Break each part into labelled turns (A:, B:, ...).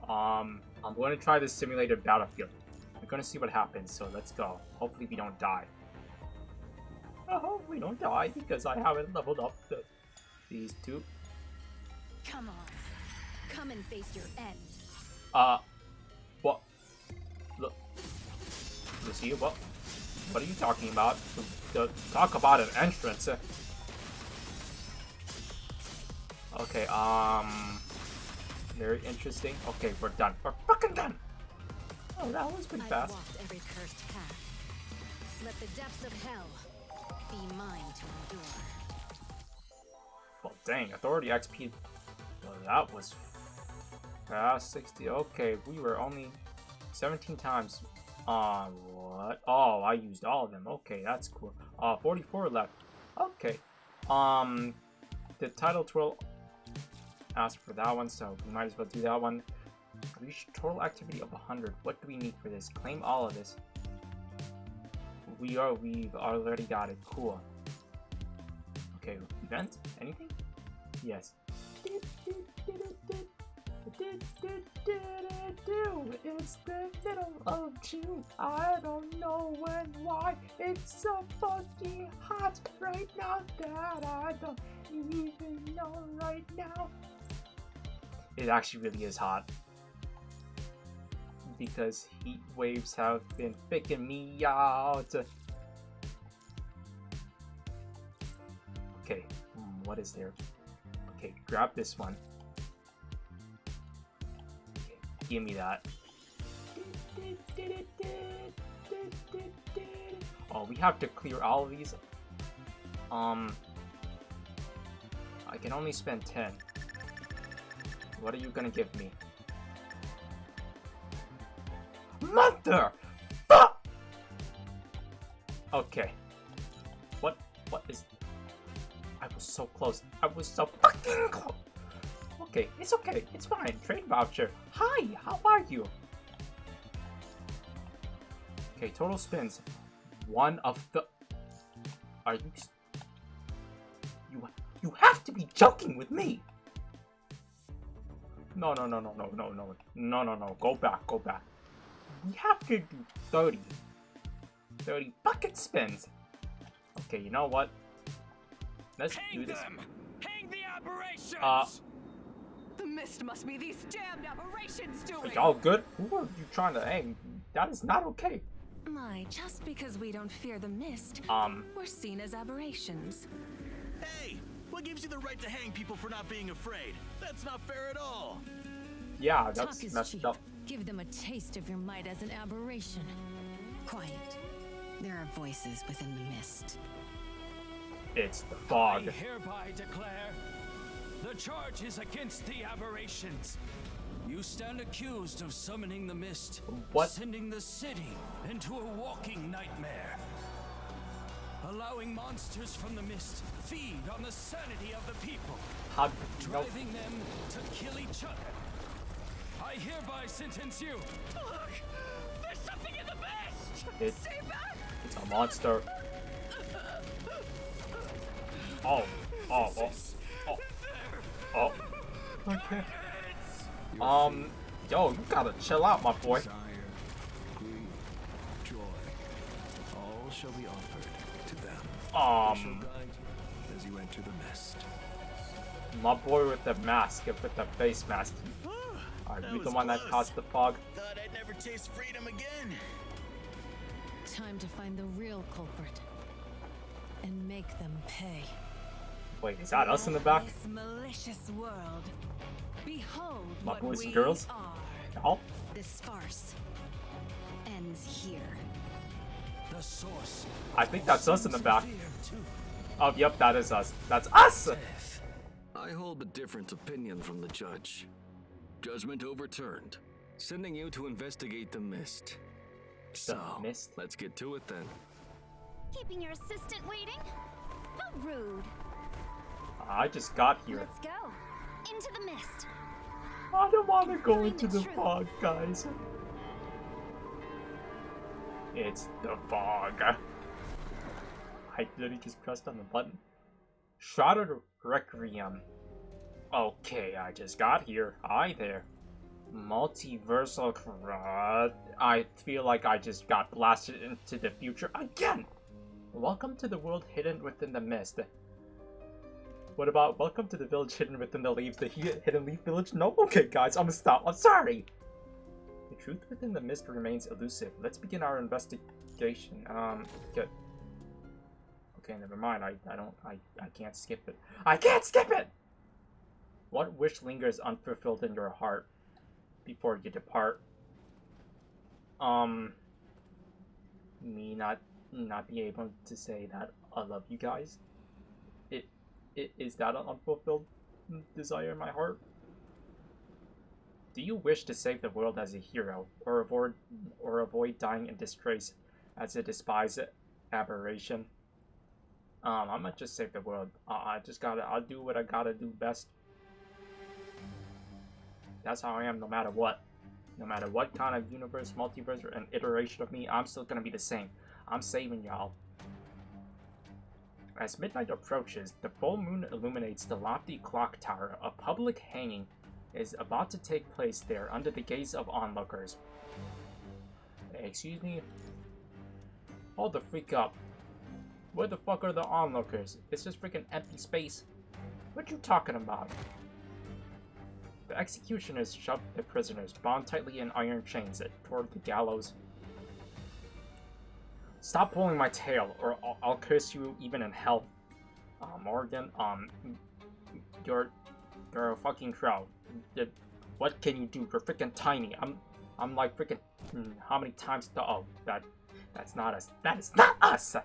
A: I'm going to try this simulated battlefield. We're going to see what happens, so let's go. Hopefully we don't die. I hope we don't die because I haven't leveled up these two.
B: Come on. Come and face your end.
A: What? Look. Lucy, what are you talking about? Talk about an entrance. Okay, very interesting. Okay, we're done. We're fucking done! Oh, that was pretty fast.
B: I've walked every cursed path. Let the depths of hell be mine to endure.
A: Well, dang, Authority XP. Well, that was fast. 60. Okay, we were only 17 times. What? Oh, I used all of them. Okay, that's cool. 44 left. Okay. The title twirl asked for that one, so we might as well do that one. Reach total activity of 100. What do we need for this? Claim all of this. We've already got it. Cool. Okay, event? Anything? Yes. It's the middle of June. I don't know when, why. It's so fucking hot right now that I don't even know right now. It actually really is hot. Because heat waves have been faking me out. Okay, what is there? Okay, grab this one. Okay, give me that. Oh, we have to clear all of these. I can only spend 10. What are you gonna give me? Mother! Fuck! Okay. What is... I was so close. I was so fucking close! Okay, it's okay. It's fine. Trade voucher. Hi, how are you? Okay, total spins. One of the... Are you... You have to be joking with me! No. Go back. We have to do 30 bucket spins. Okay, you know what? Let's do this.
C: Hang the aberrations!
D: The mist must be these damned aberrations doing.
A: Are y'all good? Who are you trying to hang? That is not okay.
D: My, just because we don't fear the mist, we're seen as aberrations.
C: Hey, what gives you the right to hang people for not being afraid? That's not fair at all.
A: Yeah,
B: Talk
A: that's
B: is
A: messed
B: cheap.
A: up.
B: Give them a taste of your might as an aberration. Quiet. There are voices within the mist.
A: It's the fog.
C: I hereby declare the charge is against the aberrations. You stand accused of summoning the mist,
A: What?
C: sending the city into a walking nightmare. Allowing monsters from the mist feed on the sanity of the people,
A: How did you know?
C: driving them to kill each other. I hereby sentence you. Look, there's something in the mist.
D: Stay back!
A: It's a monster. Oh. Okay. Yo, you gotta chill out, my boy.
E: Desire, greed, joy, all shall be offered to them. They shall guide you as you enter the mist.
A: My boy with the mask, with the face mask. Are
C: That
A: you the
C: was
A: one that
C: close.
A: caused the fog?
C: Thought I'd never taste freedom again.
B: Time to find the real culprit. And make them pay.
A: Wait, is that us in the back?
D: This malicious world. Behold
A: My
D: what
A: boys
D: we
A: and girls?
D: are.
A: Oh,
B: This farce ends here.
C: The source.
A: I think that's us in the back.
C: Fear, too.
A: Oh, yep, that is us. That's us!
E: I hold a different opinion from the judge. Judgment overturned, sending you to investigate the mist. So,
A: mist?
E: let's get to it then.
F: Keeping your assistant waiting? How rude.
A: I just got here.
F: Let's go. Into the mist.
A: I don't want to go
F: Find
A: into
F: the
A: the
F: truth.
A: fog, guys. It's the fog. I literally just pressed on the button. Shrouded Requiem. Okay, I just got here. Hi there. Multiversal crud. I feel like I just got blasted into the future again! Welcome to the world hidden within the mist. What about welcome to the village hidden within the leaves? The hidden leaf village? No? Okay, guys, I'm gonna stop. I'm sorry! The truth within the mist remains elusive. Let's begin our investigation. Good. Okay, never mind. I can't skip it. I can't skip it! What wish lingers unfulfilled in your heart before you depart? Me not be able to say that I love you guys? Is that an unfulfilled desire in my heart? Do you wish to save the world as a hero, or avoid dying in disgrace as a despised aberration? I'm gonna just save the world. I'll do what I gotta do best. That's how I am no matter what. No matter what kind of universe, multiverse, or an iteration of me, I'm still gonna be the same. I'm saving y'all. As midnight approaches, the full moon illuminates the lofty clock tower. A public hanging is about to take place there under the gaze of onlookers. Excuse me? Hold the freak up. Where the fuck are the onlookers? It's just freaking empty space. What you talking about? The executioners shoved the prisoners, bound tightly in iron chains, toward the gallows. Stop pulling my tail, or I'll curse you even in hell. Morgan, you're a fucking crow. What can you do? You're freaking tiny. I'm like freaking. How many times? Oh, that's not us. That is not us.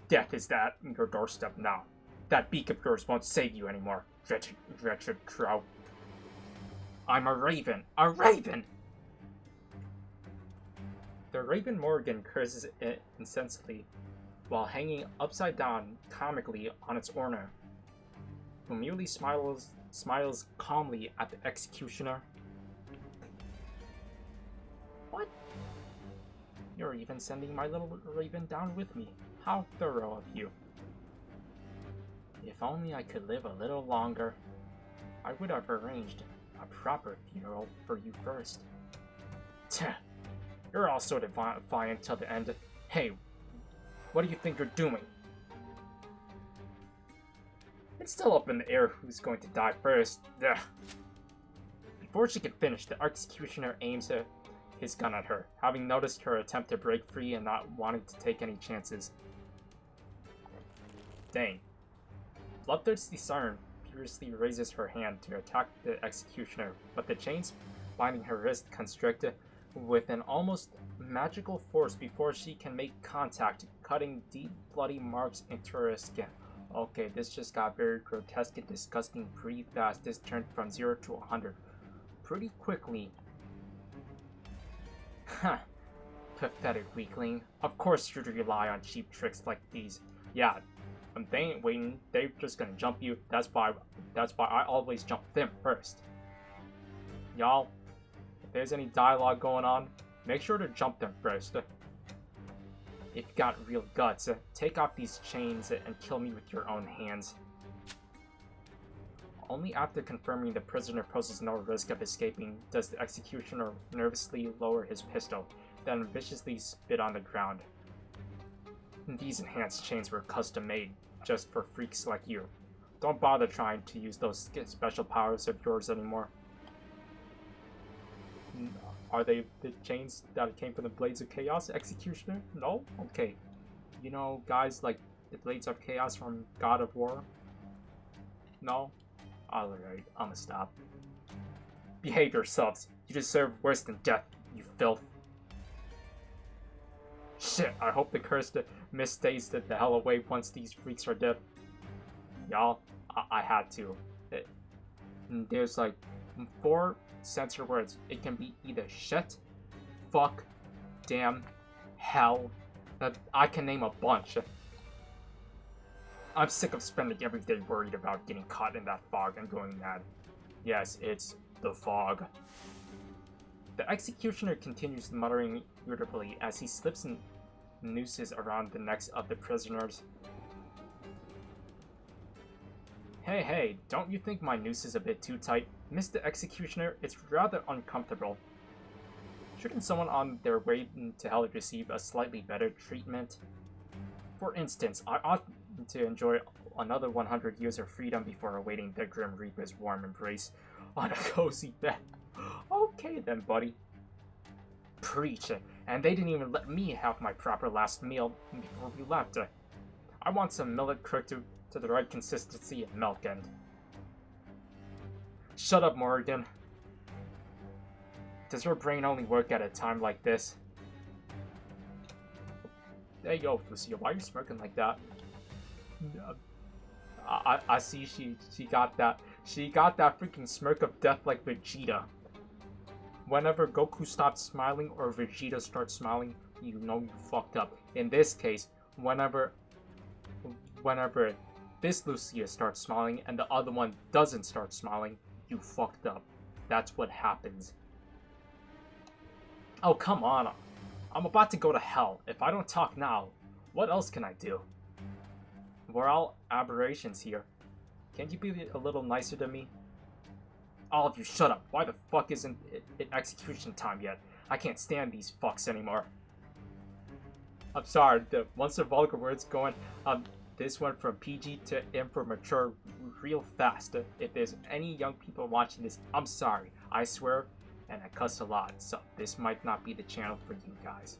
A: Death is at your doorstep now. That beak of yours won't save you anymore, wretched crow. I'm a raven. A raven. The Raven Morgan curses it insensibly, while hanging upside down comically on its owner, who merely smiles calmly at the executioner. What? You're even sending my little raven down with me. How thorough of you. If only I could live a little longer, I would have arranged a proper funeral for you first. Tch. You're all so defiant till the end. Hey, what do you think you're doing? It's still up in the air who's going to die first. Ugh. Before she can finish, the executioner aims his gun at her, having noticed her attempt to break free and not wanting to take any chances. Dang. Bloodthirsty Siren furiously raises her hand to attack the executioner, but the chains binding her wrist constrict with an almost magical force before she can make contact, cutting deep bloody marks into her skin. Okay, this just got very grotesque and disgusting pretty fast. This turned from 0 to 100 pretty quickly. Huh. Pathetic weakling. Of course you'd rely on cheap tricks like these. Yeah, they ain't waiting. They're just gonna jump you. That's why I always jump them first. Y'all, if there's any dialogue going on, make sure to jump them first. If you got real guts, take off these chains and kill me with your own hands. Only after confirming the prisoner poses no risk of escaping does the executioner nervously lower his pistol, then viciously spit on the ground. These enhanced chains were custom made just for freaks like you. Don't bother trying to use those special powers of yours anymore. Are they the chains that came from the Blades of Chaos, Executioner? No? Okay. You know, guys like the Blades of Chaos from God of War? No? Alright, I'ma stop. Behave yourselves. You deserve worse than death, you filth. Shit, I hope the cursed mist stays the hell away once these freaks are dead. Y'all, I had to. There's like 4 censor words. It can be either shit, fuck, damn, hell. I can name a bunch. I'm sick of spending every day worried about getting caught in that fog and going mad. Yes, it's the fog. The executioner continues muttering irritably as he slips nooses around the necks of the prisoners. Hey, don't you think my noose is a bit too tight? Mr. Executioner, it's rather uncomfortable. Shouldn't someone on their way to hell receive a slightly better treatment? For instance, I ought to enjoy another 100 years of freedom before awaiting the Grim Reaper's warm embrace on a cozy bed. Okay then, buddy. Preach. And they didn't even let me have my proper last meal before we left. I want some millet cooked to the right consistency and milk and... Shut up, Morgan. Does your brain only work at a time like this? Hey, yo, Lucia, why are you smirking like that? I see she got that freaking smirk of death like Vegeta. Whenever Goku stops smiling or Vegeta starts smiling, you know you fucked up. In this case, whenever this Lucia starts smiling and the other one doesn't start smiling, you fucked up. That's what happens. Oh, come on. I'm about to go to hell. If I don't talk now, what else can I do? We're all aberrations here. Can't you be a little nicer to me? All of you shut up. Why the fuck isn't it execution time yet? I can't stand these fucks anymore. I'm sorry, once the vulgar words going, this went from PG to M for mature real fast. If there's any young people watching this, I'm sorry. I swear, and I cuss a lot, so this might not be the channel for you guys.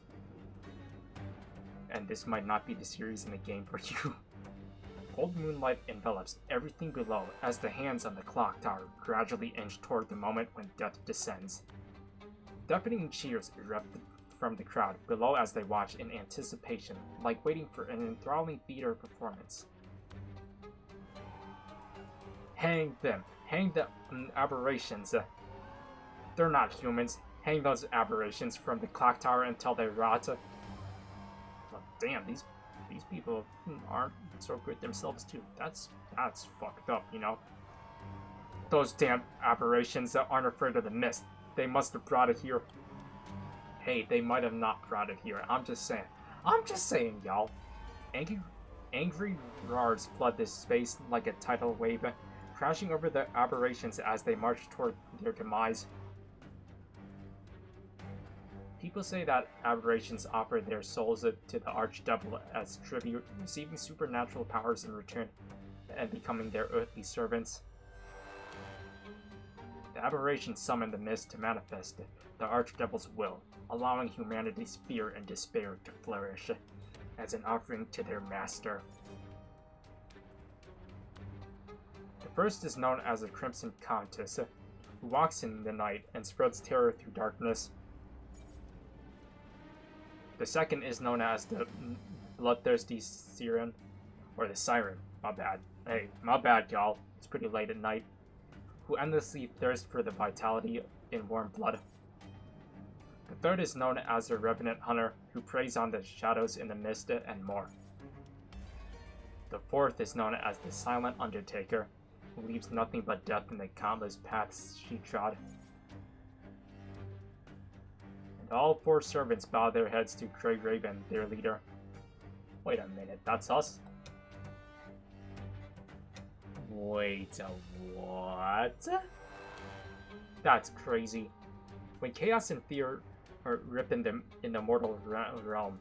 A: And this might not be the series in the game for you. Cold moonlight envelops everything below as the hands on the clock tower gradually inch toward the moment when death descends. Deafening cheers erupt from the crowd below as they watch in anticipation, like waiting for an enthralling theater performance. Hang them! Hang the aberrations! They're not humans. Hang those aberrations from the clock tower until they rot. Well, damn, these people aren't so good themselves too. That's fucked up, you know? Those damn aberrations that aren't afraid of the mist. They must have brought it here. Hey, they might have not brought it here. I'm just saying, y'all. Angry roars flood this space like a tidal wave, crashing over the aberrations as they march toward their demise. People say that aberrations offer their souls to the Archdevil as tribute, receiving supernatural powers in return and becoming their earthly servants. The aberrations summon the mist to manifest the Archdevil's will, allowing humanity's fear and despair to flourish as an offering to their master. The first is known as the Crimson Countess, who walks in the night and spreads terror through darkness. The second is known as the Bloodthirsty Siren, or the Siren, my bad. Hey, my bad, y'all. It's pretty late at night. Who endlessly thirst for the vitality in warm blood. The third is known as the Revenant Hunter, who preys on the shadows in the mist and more. The fourth is known as the Silent Undertaker, who leaves nothing but death in the countless paths she trod. All four servants bow their heads to Grey Raven, their leader. Wait a minute, that's us? Wait, what? That's crazy. When chaos and fear rip in the mortal realm,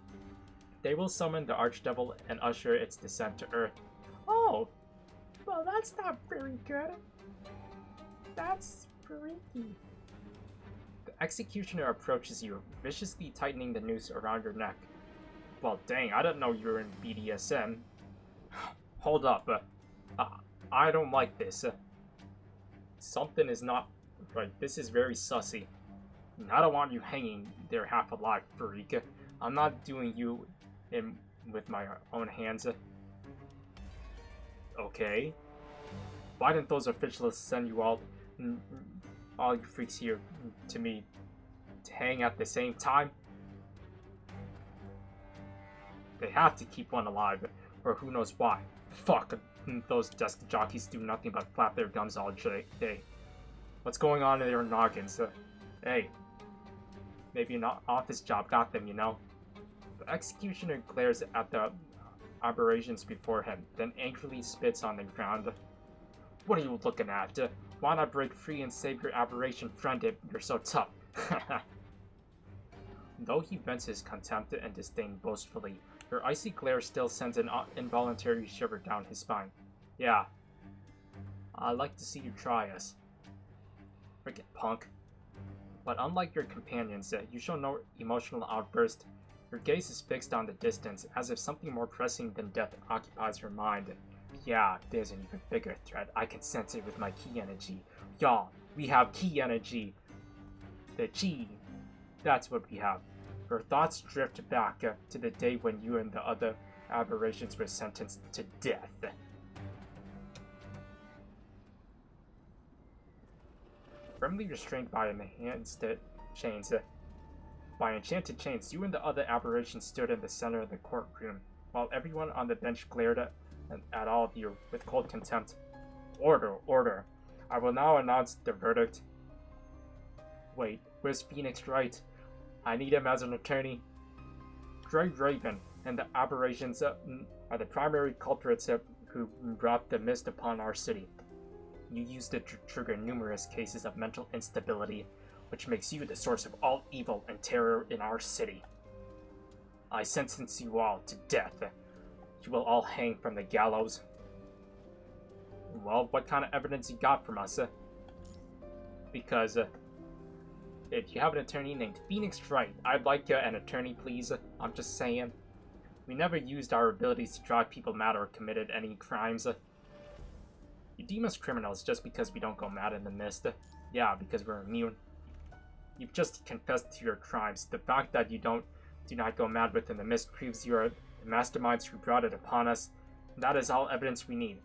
A: they will summon the Archdevil and usher its descent to Earth. Oh, well, that's not very good. That's freaky. The Executioner approaches you, viciously tightening the noose around your neck. Well, dang, I didn't know you were in BDSM. Hold up, I don't like this. Something is not right. This is very sussy. I don't want you hanging there half alive, freak. I'm not doing you in with my own hands. Okay. Why didn't those officials send you all you freaks here to me to hang at the same time? They have to keep one alive, or who knows why. Fuck, those desk jockeys do nothing but flap their gums all day. What's going on in their noggins? Hey, maybe an office job got them, you know? The Executioner glares at the aberrations before him, then angrily spits on the ground. What are you looking at? Why not break free and save your aberration friend if you're so tough? Though he vents his contempt and disdain boastfully, your icy glare still sends an involuntary shiver down his spine. Yeah. I'd like to see you try us. Frickin' punk. But unlike your companions, you show no emotional outburst. Your gaze is fixed on the distance, as if something more pressing than death occupies your mind. Yeah, there's an even bigger threat. I can sense it with my ki energy. Y'all, we have ki energy. The chi. That's what we have. Your thoughts drift back to the day when you and the other aberrations were sentenced to death. Firmly restrained by enchanted chains, you and the other aberrations stood in the center of the courtroom, while everyone on the bench glared at all of you with cold contempt. Order, order. I will now announce the verdict. Wait, where's Phoenix Wright? I need him as an attorney. Grey Raven and the aberrations are the primary culprits who brought the mist upon our city. You used it to trigger numerous cases of mental instability, which makes you the source of all evil and terror in our city. I sentence you all to death. You will all hang from the gallows. Well, what kind of evidence you got from us? Because if you have an attorney named Phoenix Wright, I'd like an attorney, please. I'm just saying. We never used our abilities to drive people mad or committed any crimes. You deem us criminals just because we don't go mad in the mist. Yeah, because we're immune. You've just confessed to your crimes. The fact that you do not go mad within the mist proves you are the masterminds who brought it upon us. That is all evidence we need.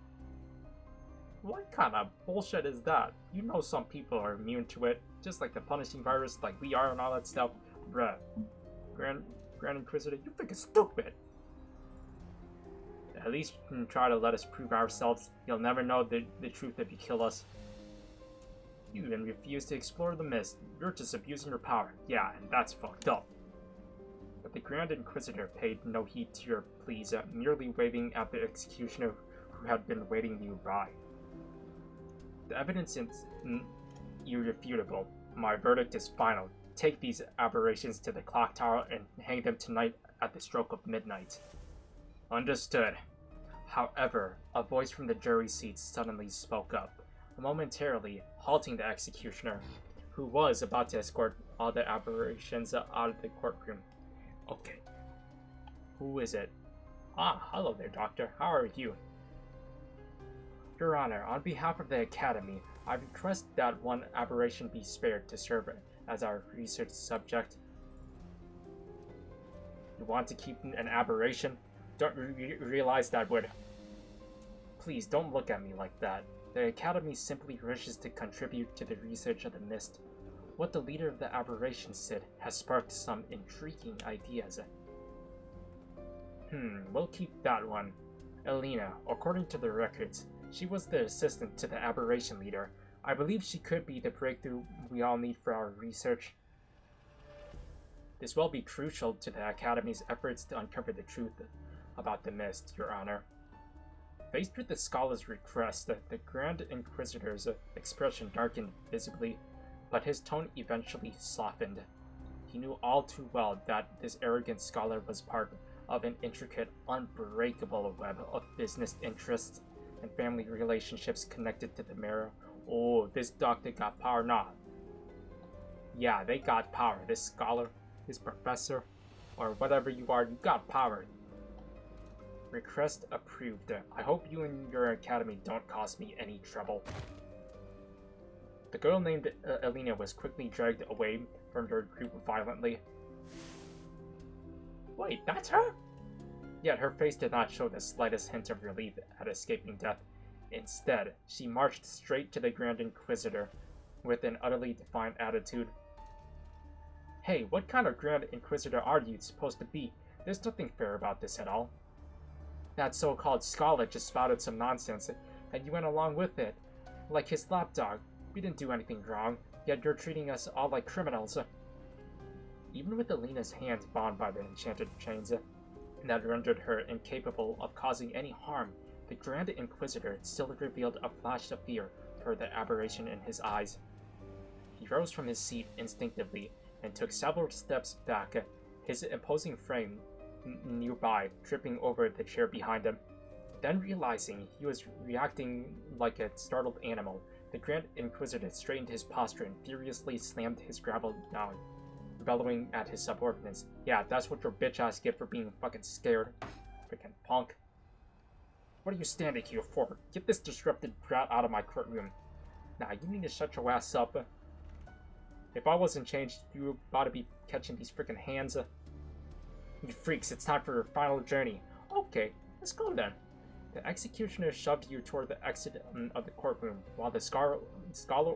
A: What kind of bullshit is that? You know some people are immune to it, just like the punishing virus, like we are and all that stuff. Bruh. Grand Inquisitor, you freaking stupid! At least you can try to let us prove ourselves. You'll never know the truth if you kill us. You even refuse to explore the mist. You're just abusing your power. Yeah, and that's fucked up. But the Grand Inquisitor paid no heed to your pleas, merely waving at the executioner who had been waiting you by. The evidence is irrefutable. My verdict is final. Take these aberrations to the clock tower and hang them tonight at the stroke of midnight. Understood. However, a voice from the jury seats suddenly spoke up, momentarily halting the executioner, who was about to escort all the aberrations out of the courtroom. Okay. Who is it? Ah, hello there, Doctor. How are you? Your Honor, on behalf of the Academy, I request that one aberration be spared to serve as our research subject. You want to keep an aberration? Don't realize that would... Please, don't look at me like that. The Academy simply wishes to contribute to the research of the mist. What the leader of the aberration said has sparked some intriguing ideas. We'll keep that one. Elena, according to the records, she was the assistant to the aberration leader. I believe she could be the breakthrough we all need for our research. This will be crucial to the Academy's efforts to uncover the truth about the mist, Your Honor. Faced with the scholar's request, the Grand Inquisitor's expression darkened visibly, but his tone eventually softened. He knew all too well that this arrogant scholar was part of an intricate, unbreakable web of business interests and family relationships connected to the mirror. Oh, this doctor got power, nah. Yeah, they got power. This scholar, this professor, or whatever you are, you got power. Request approved. I hope you and your academy don't cause me any trouble. The girl named Elena was quickly dragged away from her group violently. Wait, that's her? Yet her face did not show the slightest hint of relief at escaping death. Instead, she marched straight to the Grand Inquisitor with an utterly defiant attitude. Hey, what kind of Grand Inquisitor are you supposed to be? There's nothing fair about this at all. That so-called scholar just spouted some nonsense, and you went along with it. Like his lapdog. We didn't do anything wrong, yet you're treating us all like criminals. Even with Elena's hands bound by the enchanted chains that rendered her incapable of causing any harm, the Grand Inquisitor still revealed a flash of fear for the aberration in his eyes. He rose from his seat instinctively and took several steps back, his imposing frame nearby tripping over the chair behind him. Then realizing he was reacting like a startled animal, the Grand Inquisitor straightened his posture and furiously slammed his gavel down, bellowing at his subordinates. Yeah, that's what your bitch-ass get for being fucking scared. Freaking punk. What are you standing here for? Get this disrupted brat out of my courtroom. Nah, you need to shut your ass up. If I wasn't changed, you were about to be catching these freaking hands. You freaks, it's time for your final journey. Okay, let's go then. The executioner shoved you toward the exit of the courtroom, while the scholar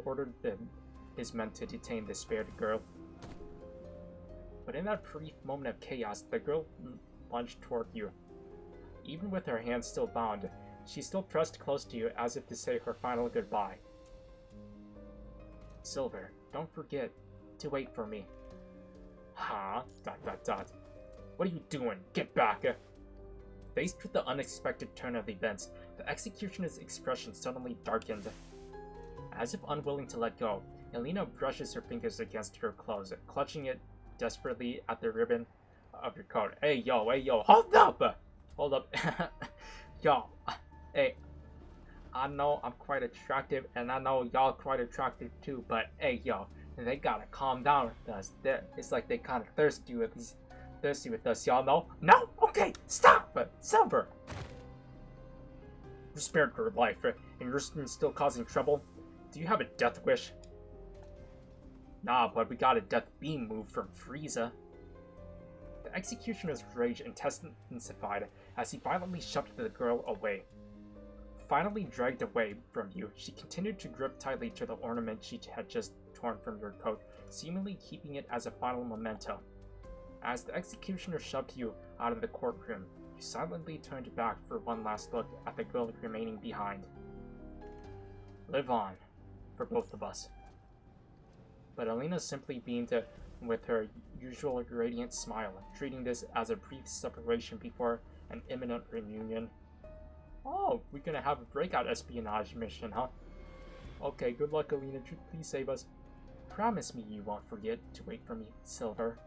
A: ordered his men to detain the spared girl. But in that brief moment of chaos, the girl lunged toward you. Even with her hands still bound, she still pressed close to you as if to say her final goodbye. Silver, don't forget to wait for me. Huh? ... What are you doing? Get back! Faced with the unexpected turn of events, the executioner's expression suddenly darkened. As if unwilling to let go, Elena brushes her fingers against her clothes, clutching it desperately at the ribbon of your coat. Hey yo, hold up! Hold up. Yo, hey, I know I'm quite attractive, and I know y'all quite attractive too, but hey yo, they gotta calm down with us. It's like they kinda thirsty with us, y'all know? No? Okay, stop! Silver! You spared her life, and you're still causing trouble? Do you have a death wish? Nah, but we got a death beam move from Frieza. The executioner's rage intensified as he violently shoved the girl away. Finally dragged away from you, she continued to grip tightly to the ornament she had just torn from your coat, seemingly keeping it as a final memento. As the executioner shoved you out of the courtroom, you silently turned back for one last look at the girl remaining behind. Live on, for both of us. But Elena simply beamed with her usual radiant smile, treating this as a brief separation before an imminent reunion. Oh, we're gonna have a breakout espionage mission, huh? Okay, good luck, Elena. Please save us. Promise me you won't forget to wait for me, Silver.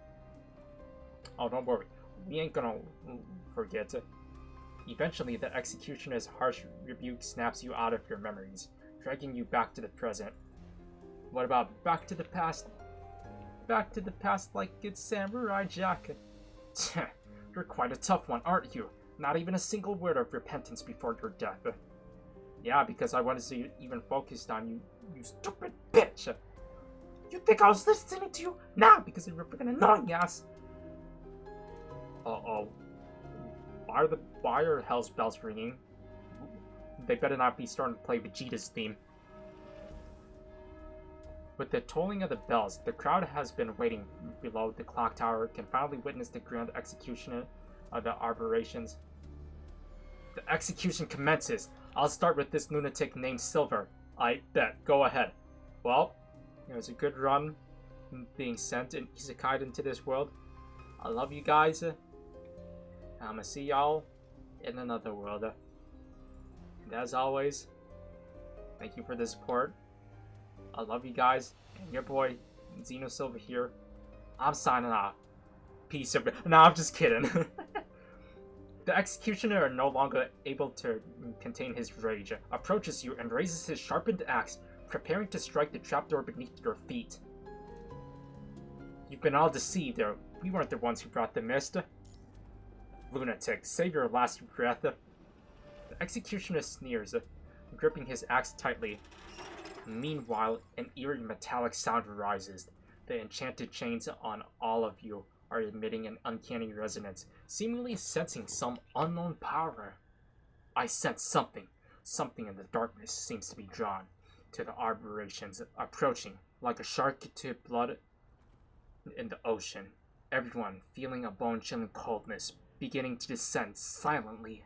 A: Oh, don't worry. We ain't gonna forget. Eventually, the executioner's harsh rebuke snaps you out of your memories, dragging you back to the present. What about back to the past? Back to the past like it's Samurai Jack. You're quite a tough one, aren't you? Not even a single word of repentance before your death. Yeah, because I wasn't even focused on you, you stupid bitch. You think I was listening to you? Nah, because you're freaking annoying ass. Uh-oh. Why are hell's bells ringing? They better not be starting to play Vegeta's theme. With the tolling of the bells, the crowd has been waiting below the clock tower can finally witness the grand execution of the aberrations. The execution commences. I'll start with this lunatic named Silver. I bet. Go ahead. Well, it was a good run being sent and isekai'd into this world. I love you guys. I'm gonna see y'all in another world. And as always, thank you for the support. I love you guys. And your boy, XenoSilver here. I'm signing off. Peace. No, I'm just kidding. The executioner, no longer able to contain his rage, approaches you and raises his sharpened axe, preparing to strike the trapdoor beneath your feet. You've been all deceived. We weren't the ones who brought the mist. Lunatic, save your last breath. The executioner sneers, gripping his axe tightly. Meanwhile, an eerie metallic sound rises. The enchanted chains on all of you are emitting an uncanny resonance, seemingly sensing some unknown power. I sense something. Something in the darkness seems to be drawn to the aberrations, approaching like a shark to blood in the ocean. Everyone feeling a bone-chilling coldness beginning to descend silently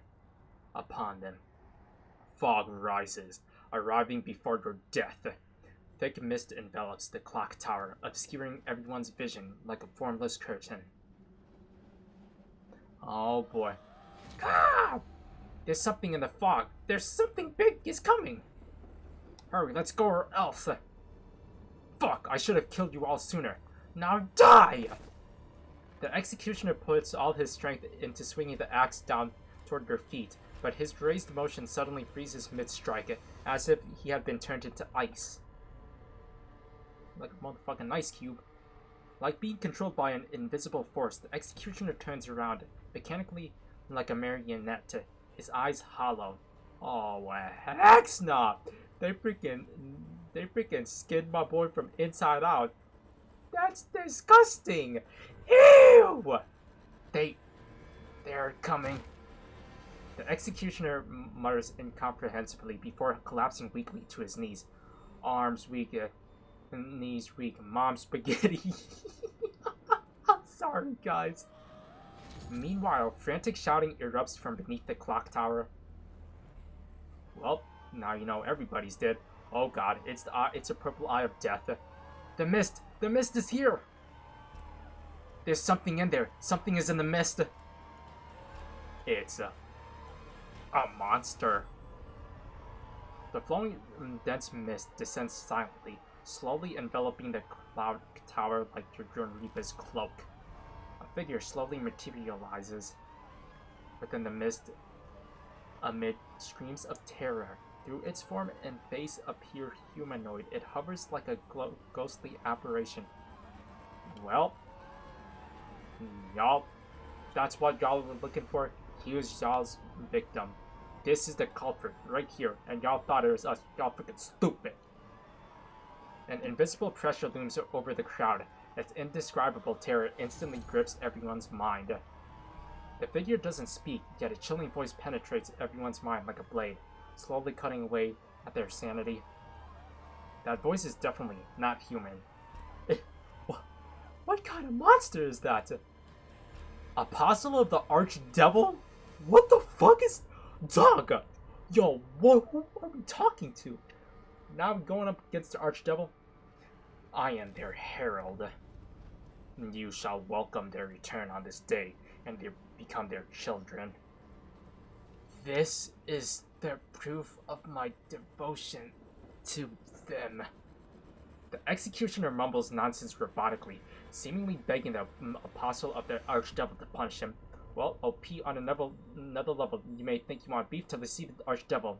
A: upon them. Fog rises, arriving before your death. Thick mist envelops the clock tower, obscuring everyone's vision like a formless curtain. Oh boy. Ah! There's something in the fog. There's something big is coming. Hurry, let's go or else! Fuck, I should have killed you all sooner. Now die! The executioner puts all his strength into swinging the axe down toward your feet, but his raised motion suddenly freezes mid-strike, as if he had been turned into ice. Like a motherfucking ice cube. Like being controlled by an invisible force, the executioner turns around, mechanically like a marionette, his eyes hollow. Oh, heck no! They freaking skinned my boy from inside out. That's disgusting! Ew! They're coming. The executioner mutters incomprehensibly before collapsing weakly to his knees. Arms weak, knees weak, mom spaghetti. I'm sorry, guys. Meanwhile, frantic shouting erupts from beneath the clock tower. Well, now you know everybody's dead. Oh god, it's a purple eye of death. The mist is here. There's something in there. Something is in the mist. It's a monster. The flowing dense mist descends silently, slowly enveloping the cloud tower like your Reaper's cloak. A figure slowly materializes within the mist amid screams of terror. Through its form and face appear humanoid. It hovers like a ghostly apparition. Well, y'all, that's what y'all were looking for. He was y'all's victim. This is the culprit right here, and y'all thought it was us. Y'all freaking stupid. An invisible pressure looms over the crowd. Its indescribable terror instantly grips everyone's mind. The figure doesn't speak, yet a chilling voice penetrates everyone's mind like a blade, slowly cutting away at their sanity. That voice is definitely not human. What kind of monster is that? Apostle of the Archdevil? What the fuck is... Dog! Yo, who are we talking to? Now I'm going up against the Archdevil? I am their herald. You shall welcome their return on this day, and they become their children. This is the proof of my devotion to them. The executioner mumbles nonsense robotically, seemingly begging the apostle of the Archdevil to punish him. Well, OP on another level, you may think you want beef to deceive the Archdevil.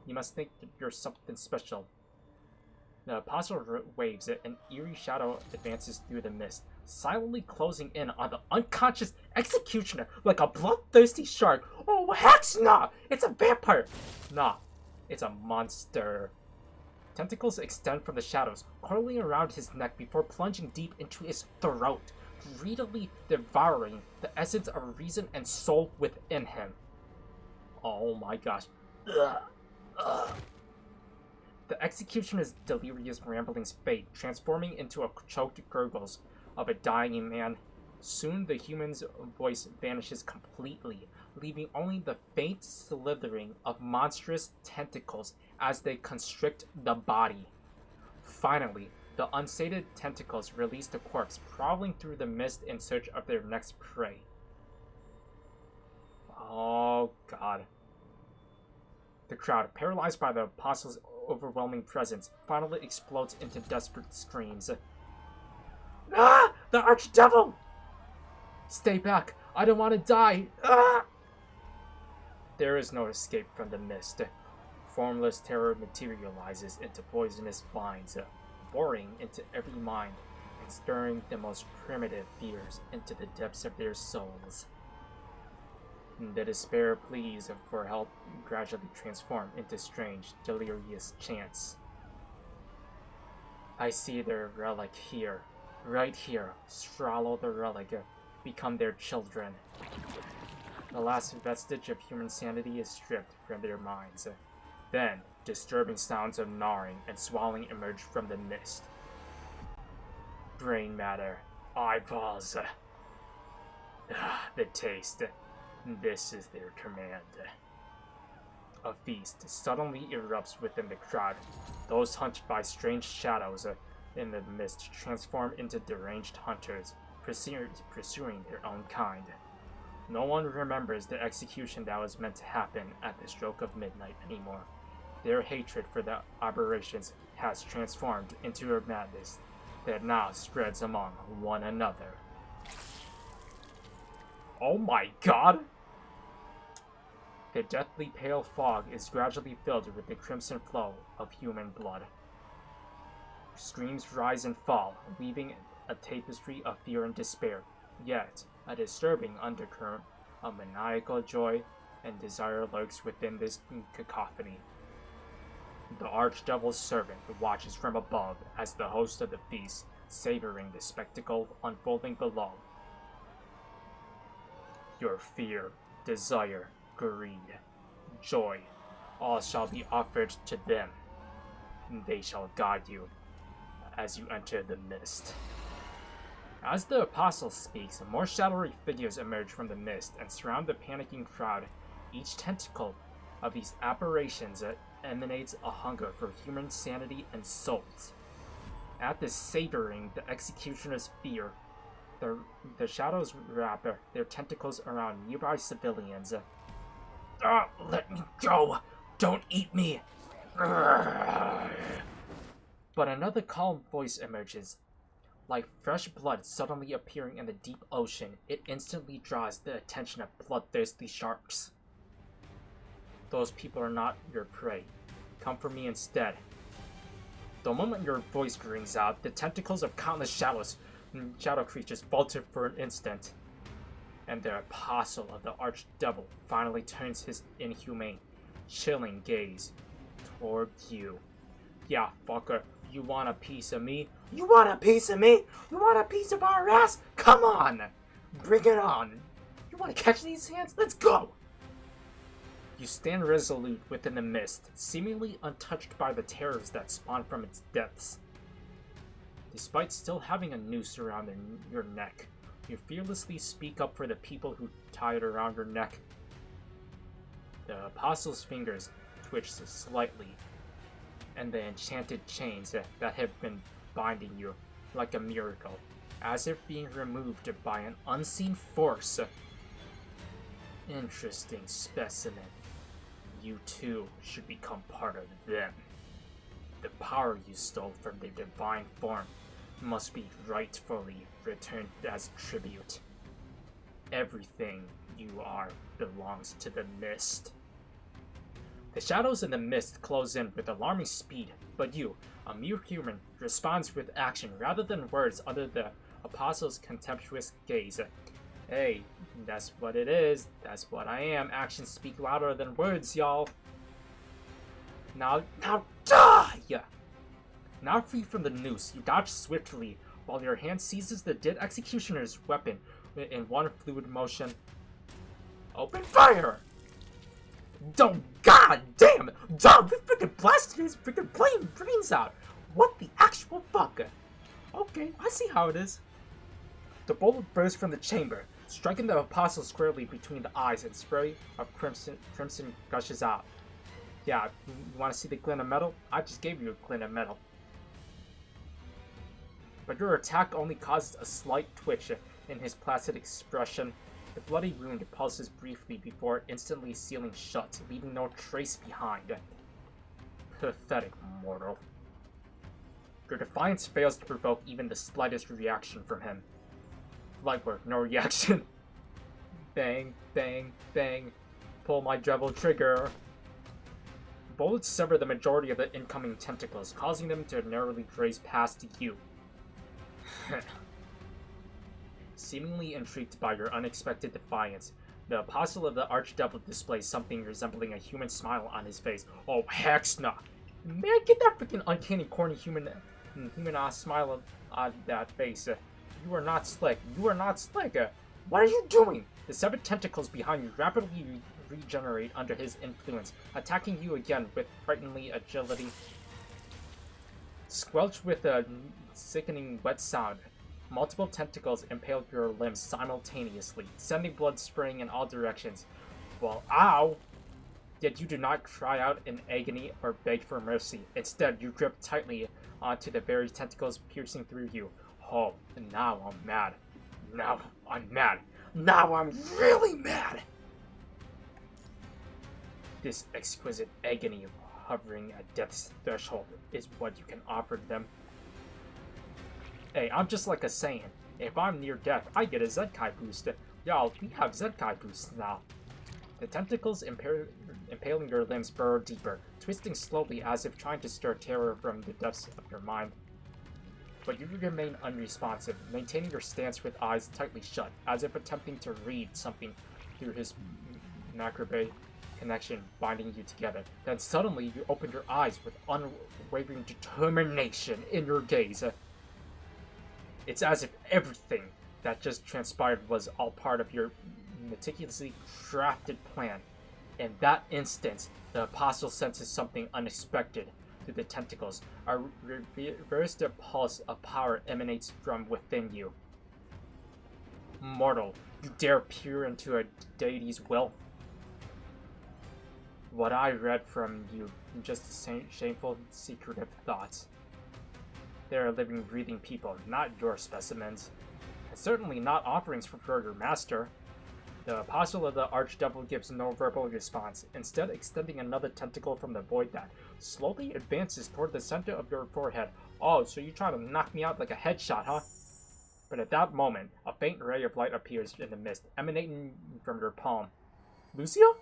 A: You must think that you're something special. The apostle waves it, an eerie shadow advances through the mist, silently closing in on the unconscious executioner like a bloodthirsty shark. Oh, heck nah! It's a vampire! Nah, it's a monster. Tentacles extend from the shadows, curling around his neck before plunging deep into his throat, greedily devouring the essence of reason and soul within him. Oh my gosh. The executioner's delirious ramblings fade, transforming into a choked gurgles of a dying man. Soon the human's voice vanishes completely, leaving only the faint slithering of monstrous tentacles as they constrict the body. Finally, the unsated tentacles release the corpse, prowling through the mist in search of their next prey. Oh god. The crowd, paralyzed by the apostle's overwhelming presence, finally explodes into desperate screams. Ah! The Archdevil! Stay back! I don't want to die! Ah! There is no escape from the mist. Formless terror materializes into poisonous vines, boring into every mind and stirring the most primitive fears into the depths of their souls. The despair pleas for help gradually transform into strange, delirious chants. I see their relic here, right here. Swallow the relic, become their children. The last vestige of human sanity is stripped from their minds. Then, disturbing sounds of gnawing and swallowing emerge from the mist. Brain matter, eyeballs. The taste. This is their command. A feast suddenly erupts within the crowd. Those hunted by strange shadows in the mist transform into deranged hunters, pursuing their own kind. No one remembers the execution that was meant to happen at the stroke of midnight anymore. Their hatred for the aberrations has transformed into a madness that now spreads among one another. Oh my god! The deathly pale fog is gradually filled with the crimson flow of human blood. Screams rise and fall, weaving a tapestry of fear and despair, yet a disturbing undercurrent of maniacal joy and desire lurks within this cacophony. The Archdevil's servant watches from above as the host of the feast, savoring the spectacle unfolding below. Your fear, desire, greed, joy, all shall be offered to them. They shall guide you as you enter the mist. As the apostle speaks, more shadowy figures emerge from the mist and surround the panicking crowd. Each tentacle of these apparitions emanates a hunger for human sanity and souls. At this savoring, the executioners fear. The shadows wrap their tentacles around nearby civilians. Let me go! Don't eat me! But another calm voice emerges. Like fresh blood suddenly appearing in the deep ocean, it instantly draws the attention of bloodthirsty sharks. Those people are not your prey. Come for me instead. The moment your voice rings out, the tentacles of countless shadow creatures falter for an instant, and the apostle of the archdevil finally turns his inhumane, chilling gaze toward you. Yeah, fucker, you want a piece of me? You want a piece of me? You want a piece of our ass? Come on! Bring it on! You want to catch these hands? Let's go! You stand resolute within the mist, seemingly untouched by the terrors that spawn from its depths. Despite still having a noose around your neck, you fearlessly speak up for the people who tie it around your neck. The apostle's fingers twitch slightly, and the enchanted chains that have been binding you like a miracle, as if being removed by an unseen force. Interesting specimen. You too should become part of them. The power you stole from their divine form must be rightfully returned as tribute. Everything you are belongs to the mist. The shadows in the mist close in with alarming speed, but you, a mere human, responds with action rather than words under the apostle's contemptuous gaze. Hey, that's what it is. That's what I am. Actions speak louder than words, y'all. Now die! Now free from the noose, you dodge swiftly, while your hand seizes the dead executioner's weapon in one fluid motion. Open fire! Don't, god damn! Dog, we freaking blasted his freaking brains out! What the actual fuck? Okay, I see how it is. The bullet bursts from the chamber, striking the apostle squarely between the eyes, and spray of crimson gushes out. Yeah, you want to see the glint of metal? I just gave you a glint of metal. But your attack only causes a slight twitch in his placid expression. The bloody wound pulses briefly before instantly sealing shut, leaving no trace behind. Pathetic mortal. Your defiance fails to provoke even the slightest reaction from him. Light work, no reaction. Bang, bang, bang. Pull my devil trigger. Bullets sever the majority of the incoming tentacles, causing them to narrowly graze past you. Seemingly intrigued by your unexpected defiance, the apostle of the archdevil displays something resembling a human smile on his face. Oh, heck no! Man, get that freaking uncanny, corny human-ass smile on that face. You are not slick. You are not slick. What are you doing? The severed tentacles behind you rapidly regenerate under his influence, attacking you again with frighteningly agility. Squelched with a sickening wet sound, multiple tentacles impale your limbs simultaneously, sending blood spraying in all directions. Well, ow! Yet you do not cry out in agony or beg for mercy. Instead, you grip tightly onto the very tentacles piercing through you. Oh, and now I'm mad. Now I'm mad. Now I'm really mad! This exquisite agony hovering at death's threshold is what you can offer them. Hey, I'm just like a Saiyan. If I'm near death, I get a Zenkai boost. Y'all, we have Zenkai boosts now. The tentacles impaling your limbs burrow deeper, twisting slowly as if trying to stir terror from the depths of your mind. But you remain unresponsive, maintaining your stance with eyes tightly shut, as if attempting to read something through his macrobay connection binding you together. Then suddenly you open your eyes with unwavering determination in your gaze. It's as if everything that just transpired was all part of your meticulously crafted plan. In that instant, the Apostle senses something unexpected through the tentacles. A reversed pulse of power emanates from within you. Mortal, you dare peer into a deity's will? What I read from you, just shameful, secretive thoughts. They are living, breathing people, not your specimens. And certainly not offerings for your master. The Apostle of the Archdevil gives no verbal response, instead extending another tentacle from the void that slowly advances toward the center of your forehead. Oh, so you try to knock me out like a headshot, huh? But at that moment, a faint ray of light appears in the mist, emanating from your palm. Lucia?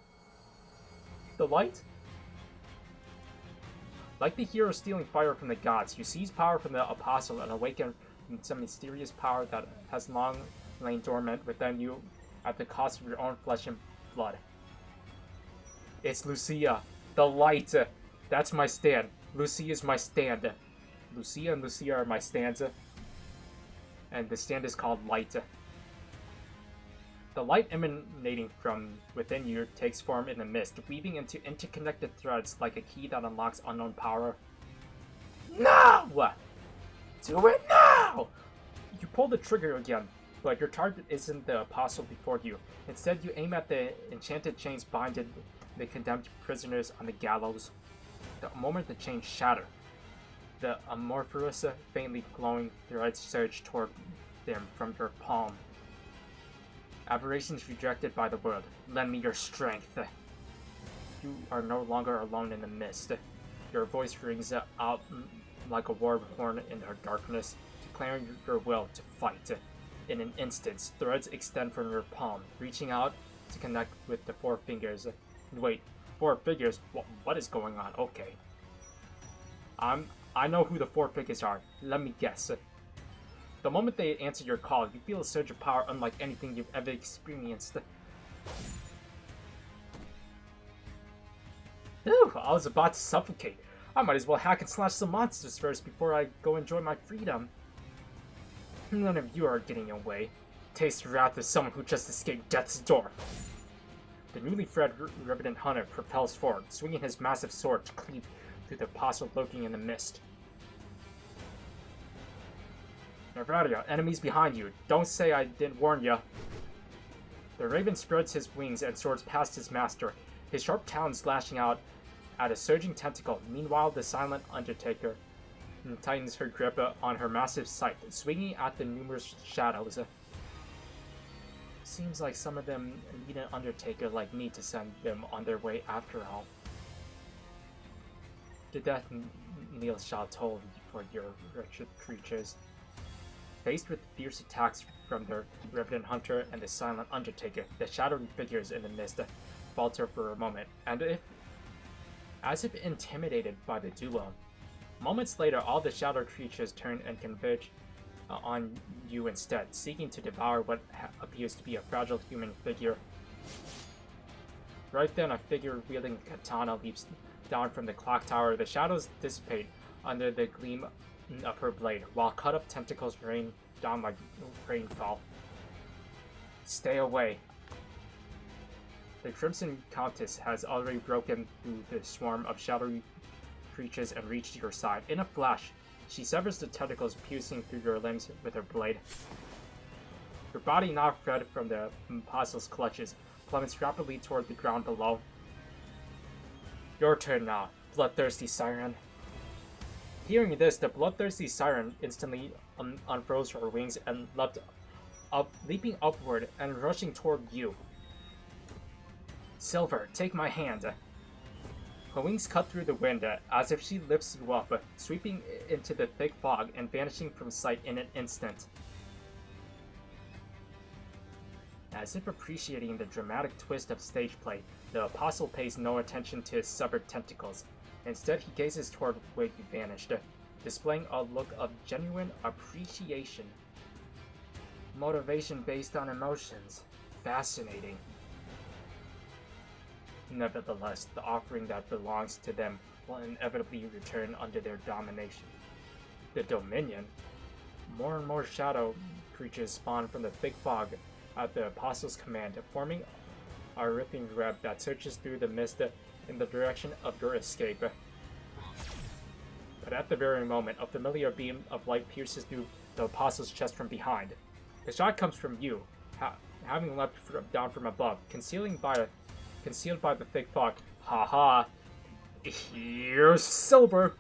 A: The light? Like the hero stealing fire from the gods, you seize power from the Apostle and awaken some mysterious power that has long lain dormant within you at the cost of your own flesh and blood. It's Lucia, the light. That's my stand. Lucia is my stand. Lucia and Lucia are my stands. And the stand is called light. The light emanating from within you takes form in the mist, weaving into interconnected threads like a key that unlocks unknown power. Now! Do it now! You pull the trigger again, but your target isn't the Apostle before you. Instead, you aim at the enchanted chains binding the condemned prisoners on the gallows. The moment the chains shatter, the amorphous, faintly glowing threads surge toward them from your palm. Aberrations rejected by the world, lend me your strength. You are no longer alone in the mist. Your voice rings out like a war horn in the darkness, declaring your will to fight. In an instant, threads extend from your palm, reaching out to connect with the four fingers. Wait, four fingers? What is going on? Okay. I know who the four fingers are. Let me guess. The moment they answer your call, you feel a surge of power unlike anything you've ever experienced. Ooh, I was about to suffocate. I might as well hack and slash some monsters first before I go enjoy my freedom. None of you are getting away. Taste the wrath of someone who just escaped death's door. The newly freed Revenant Hunter propels forward, swinging his massive sword to cleave through the Apostle lurking in the mist. Nervaria, enemies behind you. Don't say I didn't warn ya. The Raven spreads his wings and soars past his master, his sharp talons lashing out at a surging tentacle. Meanwhile, the silent Undertaker tightens her grip on her massive scythe, swinging at the numerous shadows. Seems like some of them need an Undertaker like me to send them on their way after all. The death kneel shall toll for your wretched creatures. Faced with fierce attacks from the Revenant Hunter and the silent Undertaker, the shadowy figures in the mist falter for a moment, and as if intimidated by the duo. Moments later, all the shadow creatures turn and converge on you instead, seeking to devour what appears to be a fragile human figure. Right then, a figure wielding a katana leaps down from the clock tower. The shadows dissipate under the gleam of her blade, while cut-up tentacles rain down like rainfall. Stay away. The Crimson Countess has already broken through the swarm of shadowy creatures and reached your side. In a flash, she severs the tentacles piercing through your limbs with her blade. Your body, now freed from the Apostle's clutches, plummets rapidly toward the ground below. Your turn now, bloodthirsty siren. Hearing this, the bloodthirsty siren instantly unfurls her wings and leaping upward and rushing toward you. Silver, take my hand. Her wings cut through the wind as if she lifts you up, sweeping into the thick fog and vanishing from sight in an instant. As if appreciating the dramatic twist of stage play, the Apostle pays no attention to his severed tentacles. Instead, he gazes toward where you vanished, displaying a look of genuine appreciation. Motivation based on emotions. Fascinating. Nevertheless, the offering that belongs to them will inevitably return under their domination. The Dominion? More and more shadow creatures spawn from the thick fog at the Apostle's command, forming a ripping web that searches through the mist in the direction of your escape. But at the very moment, a familiar beam of light pierces through the Apostle's chest from behind. The shot comes from you, having leapt down from above, concealed by the thick fog. Haha! XenoSilver!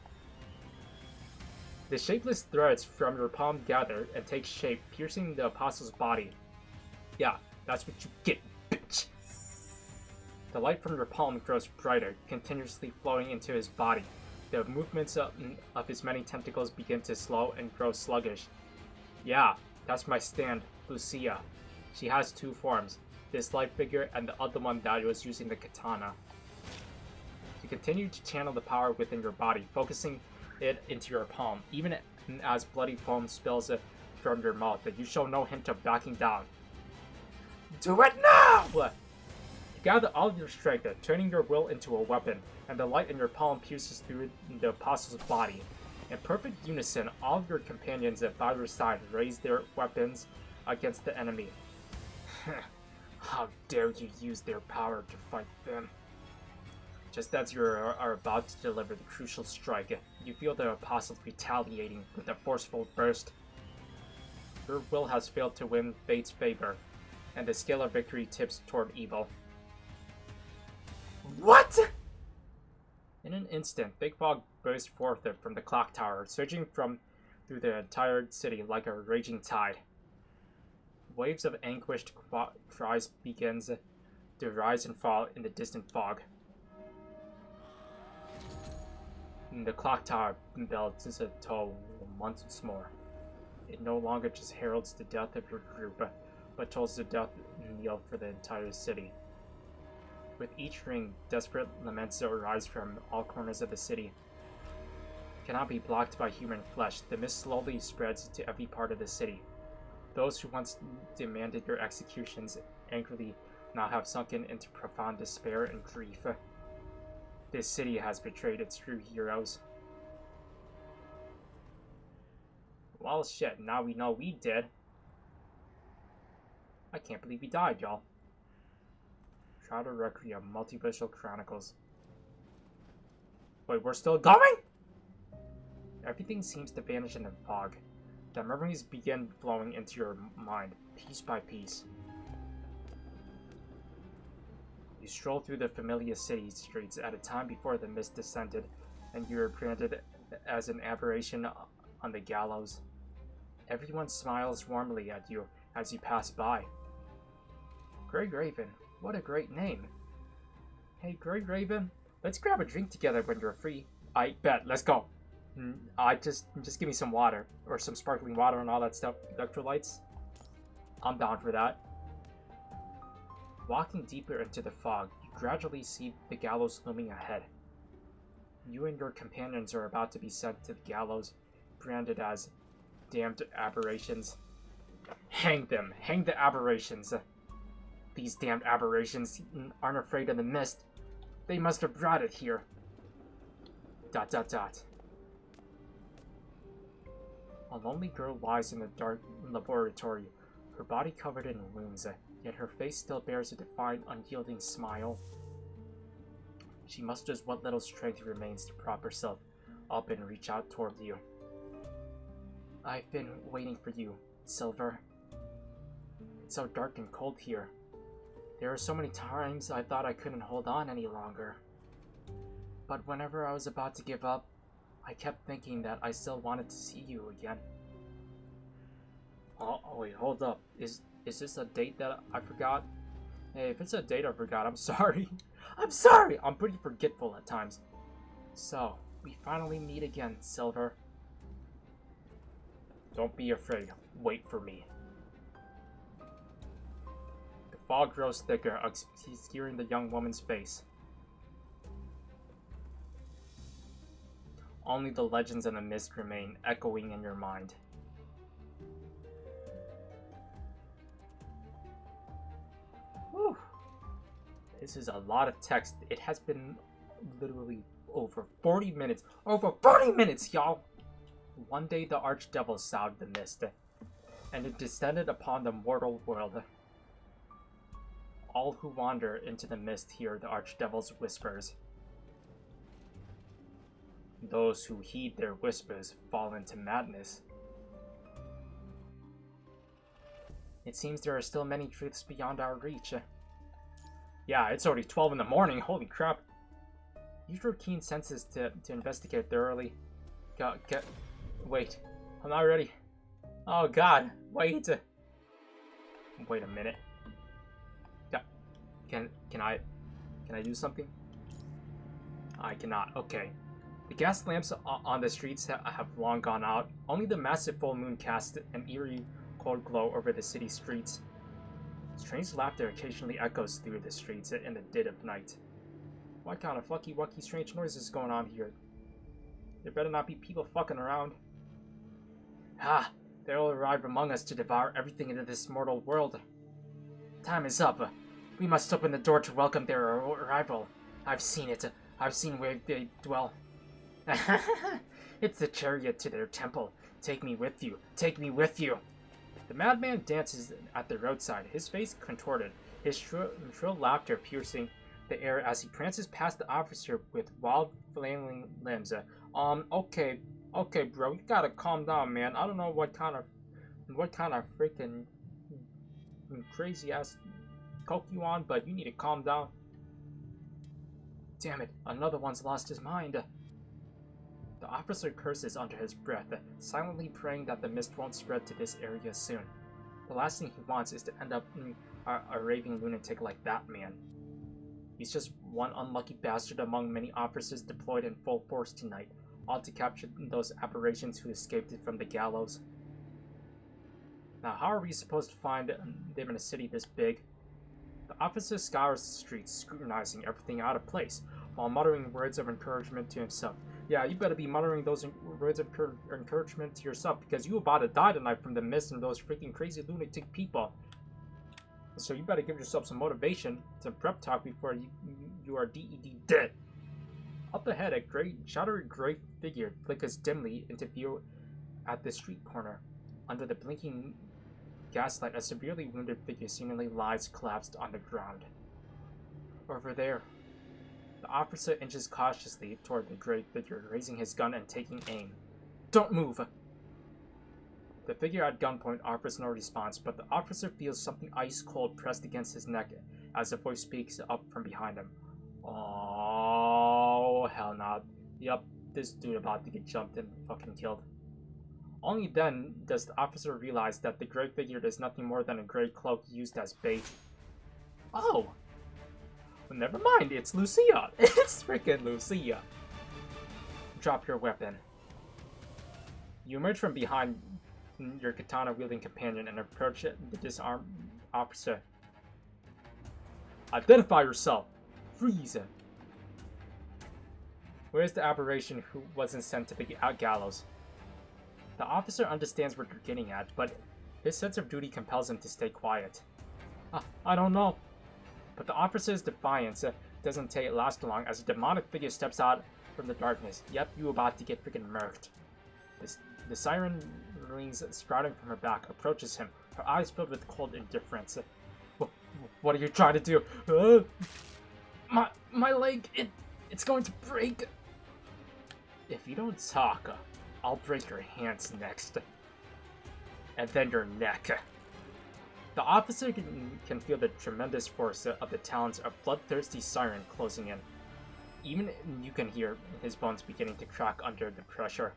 A: The shapeless threads from your palm gather and take shape, piercing the Apostle's body. Yeah, that's what you get, bitch! The light from your palm grows brighter, continuously flowing into his body. The movements of his many tentacles begin to slow and grow sluggish. Yeah, that's my stand, Lucia. She has two forms, this light figure and the other one that was using the katana. You continue to channel the power within your body, focusing it into your palm, even as bloody foam spills from your mouth, but you show no hint of backing down. Do it now! You gather all of your strength, turning your will into a weapon, and the light in your palm pierces through the Apostle's body. In perfect unison, all of your companions by your side raise their weapons against the enemy. How dare you use their power to fight them? Just as you are about to deliver the crucial strike, you feel the Apostles retaliating with a forceful burst. Your will has failed to win fate's favor, and the scale of victory tips toward evil. What? In an instant, Big Fog burst forth from the clock tower, surging through the entire city like a raging tide. Waves of anguished cries begins to rise and fall in the distant fog. And the clock tower bells a toll once more. It no longer just heralds the death of your group, but tolls the death knell for the entire city. With each ring, desperate laments arise from all corners of the city. Cannot be blocked by human flesh, the mist slowly spreads to every part of the city. Those who once demanded your executions angrily now have sunken into profound despair and grief. This city has betrayed its true heroes. Well, shit, now we know we did. I can't believe we died, y'all. Shrouded Requiem, Multiversal Chronicles. Wait, we're still going?! Everything seems to vanish in the fog. The memories begin flowing into your mind, piece by piece. You stroll through the familiar city streets at a time before the mist descended, and you are branded as an aberration on the gallows. Everyone smiles warmly at you as you pass by. Greg Raven, what a great name. Hey, Greg Raven, let's grab a drink together when you're free. I bet, let's go. Just give me some water, or some sparkling water and all that stuff, electrolytes. I'm down for that. Walking deeper into the fog, you gradually see the gallows looming ahead. You and your companions are about to be sent to the gallows, branded as damned aberrations. Hang them! Hang the aberrations! These damned aberrations aren't afraid of the mist. They must have brought it here. ... A lonely girl lies in the dark laboratory, her body covered in wounds, yet her face still bears a defiant, unyielding smile. She musters what little strength remains to prop herself up and reach out toward you. I've been waiting for you, Silver. It's so dark and cold here. There are so many times I thought I couldn't hold on any longer. But whenever I was about to give up, I kept thinking that I still wanted to see you again. Oh wait, hold up. Is this a date that I forgot? Hey, if it's a date I forgot, I'm sorry. I'm sorry! I'm pretty forgetful at times. So, we finally meet again, Silver. Don't be afraid. Wait for me. The fog grows thicker, obscuring the young woman's face. Only the legends and the mist remain, echoing in your mind. Whew. This is a lot of text. It has been literally over 40 minutes. Over 40 minutes, y'all! One day the archdevil soughed the mist, and it descended upon the mortal world. All who wander into the mist hear the archdevil's whispers. Those who heed their whispers fall into madness. It seems there are still many truths beyond our reach. Yeah, it's already 12 in the morning, holy crap. Use your keen senses to investigate thoroughly. Wait, I'm not ready. Oh god, wait. Wait a minute. Can I do something? I cannot, okay. The gas lamps on the streets have long gone out. Only the massive full moon casts an eerie, cold glow over the city streets. Strange laughter occasionally echoes through the streets in the dead of night. What kind of fucky-wucky strange noises is going on here? There better not be people fucking around. Ah, they'll arrive among us to devour everything into this mortal world. Time is up. We must open the door to welcome their arrival. I've seen it. I've seen where they dwell. It's the chariot to their temple. Take me with you. Take me with you. The madman dances at the roadside, his face contorted, his shrill laughter piercing the air as he prances past the officer with wild flailing limbs. Okay, bro, you gotta calm down, man. I don't know what kind of freaking crazy ass coke you on, but you need to calm down. Damn it, another one's lost his mind. The officer curses under his breath, silently praying that the mist won't spread to this area soon. The last thing he wants is to end up a raving lunatic like that man. He's just one unlucky bastard among many officers deployed in full force tonight, all to capture those aberrations who escaped from the gallows. Now, how are we supposed to find them in a city this big? The officer scours the streets, scrutinizing everything out of place, while muttering words of encouragement to himself. Yeah, you better be muttering those words of encouragement to yourself, because you about to die tonight from the mist and those freaking crazy lunatic people. So you better give yourself some motivation, some prep talk before you are dead. Up ahead, a shadowy gray figure flickers dimly into view at the street corner. Under the blinking gaslight, a severely wounded figure seemingly lies collapsed on the ground. Over there. The officer inches cautiously toward the gray figure, raising his gun and taking aim. Don't move! The figure at gunpoint offers no response, but the officer feels something ice-cold pressed against his neck as a voice speaks up from behind him. Oh, hell no. Yup, this dude about to get jumped and fucking killed. Only then does the officer realize that the gray figure is nothing more than a gray cloak used as bait. Oh! Well, never mind, it's Lucia! It's freaking Lucia! Drop your weapon. You emerge from behind your katana-wielding companion and approach the disarmed officer. Identify yourself! Freeze! Where's the aberration who wasn't sent to the gallows? The officer understands what you're getting at, but his sense of duty compels him to stay quiet. I don't know. But the officer's defiance doesn't last long as a demonic figure steps out from the darkness. Yep, you about to get freaking murked. The siren rings sprouting from her back approaches him, her eyes filled with cold indifference. What are you trying to do? My leg, it's going to break. If you don't talk, I'll break your hands next. And then your neck. The officer can feel the tremendous force of the talons of bloodthirsty siren closing in. Even you can hear his bones beginning to crack under the pressure.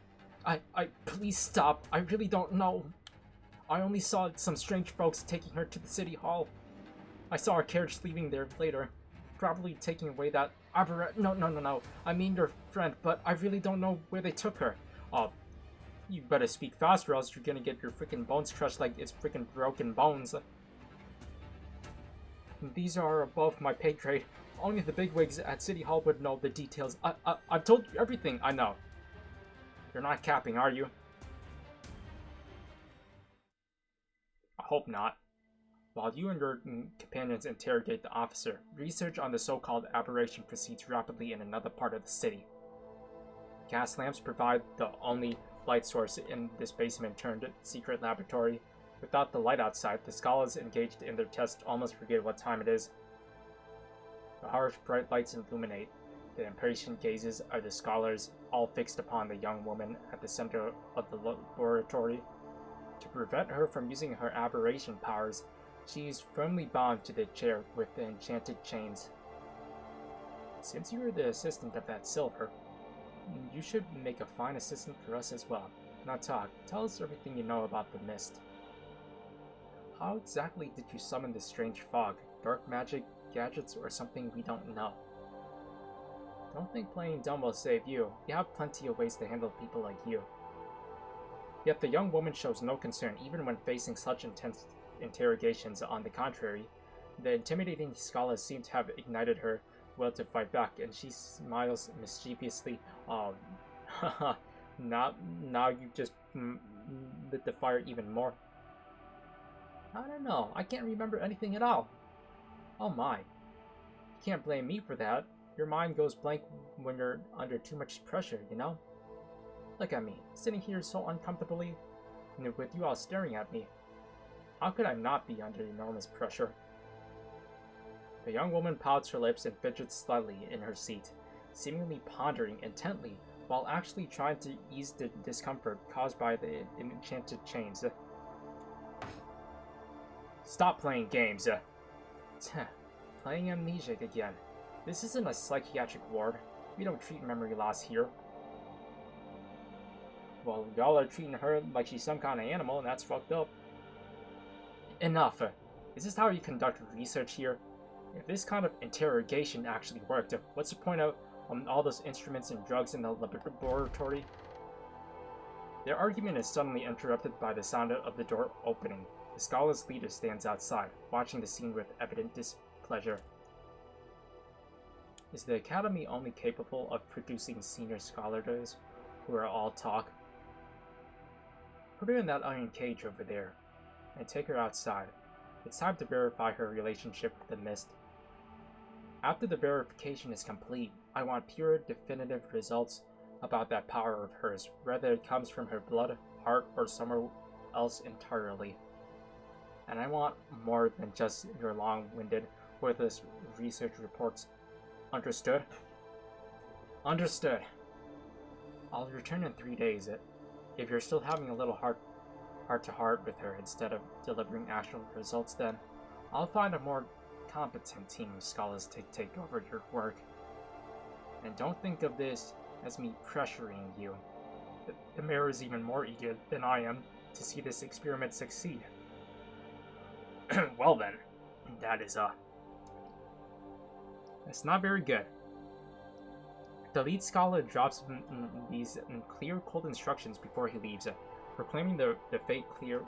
A: Please stop. I really don't know. I only saw some strange folks taking her to the city hall. I saw her carriage leaving there later. probably taking away that No. I mean your friend, but I really don't know where they took her. Oh, you better speak faster, or else you're gonna get your freaking bones crushed like it's freaking broken bones. These are above my pay grade. Only the bigwigs at City Hall would know the details. I've told you everything I know. You're not capping, are you? I hope not. While you and your companions interrogate the officer, research on the so-called aberration proceeds rapidly in another part of the city. Gas lamps provide the only light source in this basement-turned secret laboratory. Without the light outside, the scholars engaged in their tests almost forget what time it is. The harsh, bright lights illuminate the impatient gazes of the scholars, all fixed upon the young woman at the center of the laboratory. To prevent her from using her aberration powers, she is firmly bound to the chair with the enchanted chains. Since you are the assistant of that Silver, you should make a fine assistant for us as well. Now talk, tell us everything you know about the mist. How exactly did you summon this strange fog? Dark magic, gadgets, or something we don't know? Don't think playing dumb will save you. You have plenty of ways to handle people like you. Yet the young woman shows no concern even when facing such intense interrogations. On the contrary, the intimidating scholars seem to have ignited her will to fight back, and she smiles mischievously. Oh, now you just lit the fire even more. I don't know. I can't remember anything at all. Oh my. You can't blame me for that. Your mind goes blank when you're under too much pressure, you know? Look at me, sitting here so uncomfortably, and with you all staring at me. How could I not be under enormous pressure? The young woman pouts her lips and fidgets slightly in her seat, seemingly pondering intently, while actually trying to ease the discomfort caused by the enchanted chains. Stop playing games. Playing amnesiac again. This isn't a psychiatric ward. We don't treat memory loss here. Well, y'all are treating her like she's some kind of animal, and that's fucked up. Enough. Is this how you conduct research here? If this kind of interrogation actually worked, what's the point of all those instruments and drugs in the laboratory? Their argument is suddenly interrupted by the sound of the door opening. The scholars' leader stands outside, watching the scene with evident displeasure. Is the Academy only capable of producing senior scholars who are all talk? Put her in that iron cage over there, and take her outside. It's time to verify her relationship with the mist. After the verification is complete, I want pure, definitive results about that power of hers, whether it comes from her blood, heart, or somewhere else entirely. And I want more than just your long-winded, worthless research reports. Understood? Understood. I'll return in 3 days. If you're still having a little heart-to-heart with her instead of delivering actual results, then I'll find a more competent team of scholars to take over your work. And don't think of this as me pressuring you. The mayor is even more eager than I am to see this experiment succeed. Well then, that's not very good. The lead scholar drops these clear, cold instructions before he leaves, proclaiming the fate clear.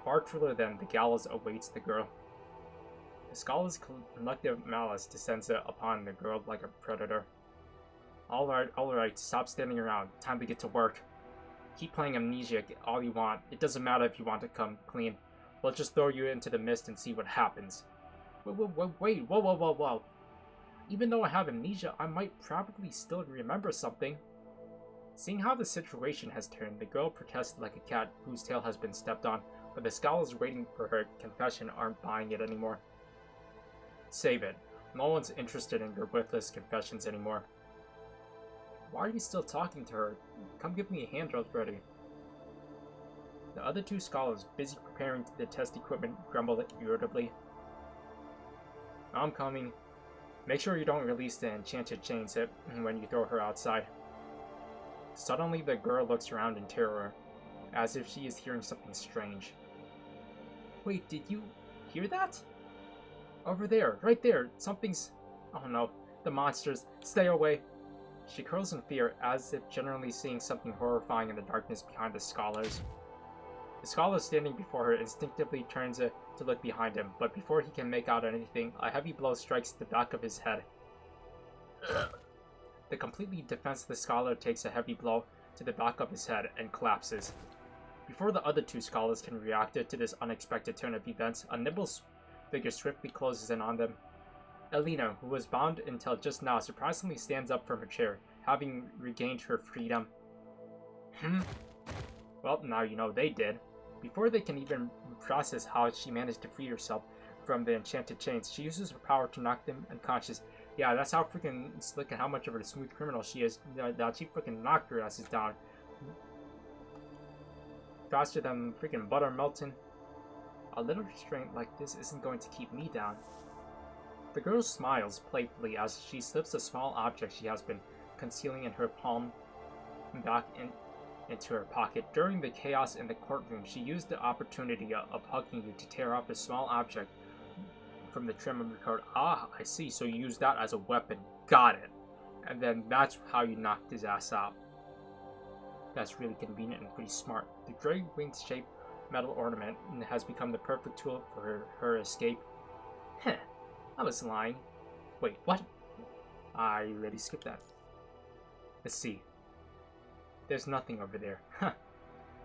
A: Far truer than the gallows awaits the girl. The scholar's collective malice descends upon the girl like a predator. Alright, stop standing around. Time to get to work. Keep playing amnesiac all you want. It doesn't matter if you want to come clean. We'll just throw you into the mist and see what happens. Wait, whoa. Even though I have amnesia, I might probably still remember something. Seeing how the situation has turned, the girl protests like a cat whose tail has been stepped on, but the scholars waiting for her confession aren't buying it anymore. Save it. No one's interested in your worthless confessions anymore. Why are you still talking to her? Come give me a hand already. The other two scholars, busy preparing the test equipment, grumble irritably. I'm coming. Make sure you don't release the enchanted chains when you throw her outside. Suddenly, the girl looks around in terror, as if she is hearing something strange. Wait, did you hear that? Over there, right there, something's Oh no, the monsters! Stay away! She curls in fear, as if generally seeing something horrifying in the darkness behind the scholars. The scholar standing before her instinctively turns to look behind him, but before he can make out anything, a heavy blow strikes the back of his head. The completely defenseless scholar takes a heavy blow to the back of his head and collapses. Before the other two scholars can react to this unexpected turn of events, a nimble figure swiftly closes in on them. Elena, who was bound until just now, surprisingly stands up from her chair, having regained her freedom. Well, now you know they did. Before they can even process how she managed to free herself from the enchanted chains, she uses her power to knock them unconscious. Yeah, that's how freaking slick and how much of a smooth criminal she is. That she freaking knocked her asses down. Faster than freaking butter melting. A little restraint like this isn't going to keep me down. The girl smiles playfully as she slips a small object she has been concealing in her palm back into her pocket. During the chaos in the courtroom, she used the opportunity of hugging you to tear off a small object from the trim of your coat. Ah, I see, so you used that as a weapon. Got it. And then that's how you knocked his ass out. That's really convenient and pretty smart. The gray wing-shaped metal ornament has become the perfect tool for her escape. Heh, I was lying. Wait, what? I already skipped that. Let's see. There's nothing over there. Huh.